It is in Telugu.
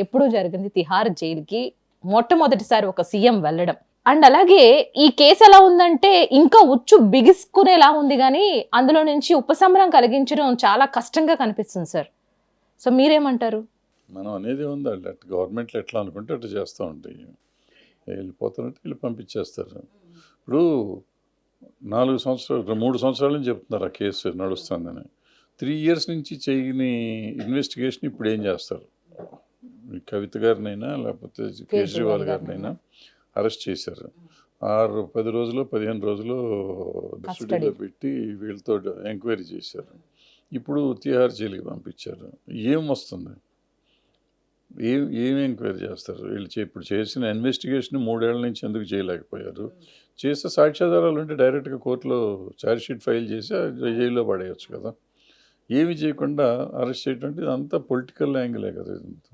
ఎప్పుడూ జరిగింది తిహార్ జైలుకి మొట్టమొదటిసారి ఒక సీఎం వెళ్ళడం. అండ్ అలాగే ఈ కేసు ఎలా ఉందంటే ఇంకా ఉచ్చు బిగుసుకునేలా ఉంది కానీ అందులో నుంచి ఉపశమనం కలిగించడం చాలా కష్టంగా కనిపిస్తుంది సార్. సో మీరేమంటారు? మనం అనేది ఉంది వాళ్ళు అటు గవర్నమెంట్లు ఎట్లా అనుకుంటే అటు చేస్తూ ఉంటాయి. వెళ్ళిపోతున్నట్టు వీళ్ళు పంపించేస్తారు. ఇప్పుడు 4 సంవత్సరాలు 3 సంవత్సరాల నుంచి చెప్తున్నారు ఆ కేసు నడుస్తుందని. 3 years నుంచి చేయని ఇన్వెస్టిగేషన్ ఇప్పుడు ఏం చేస్తారు? కవిత గారినైనా లేకపోతే కేజ్రీవాల్ గారినైనా అరెస్ట్ చేశారు. 10 రోజులు 15 రోజులు కస్టడీలో పెట్టి వీళ్ళతో ఎంక్వైరీ చేశారు. ఇప్పుడు తిహార్ జైలుకి పంపించారు. ఏం వస్తుంది? ఏం ఎంక్వైరీ చేస్తారు వీళ్ళు? ఇప్పుడు చేసిన ఇన్వెస్టిగేషన్ 3 ఏళ్ల నుంచి ఎందుకు చేయలేకపోయారు? చేస్తే సాక్ష్యాధారాలు ఉంటే డైరెక్ట్గా కోర్టులో ఛార్జ్షీట్ ఫైల్ చేసి జైల్లో పడేయచ్చు కదా. ఏమి చేయకుండా అరెస్ట్ చేయడం అంటే ఇదంతా పొలిటికల్ యాంగిలే కదా. ఇదంతా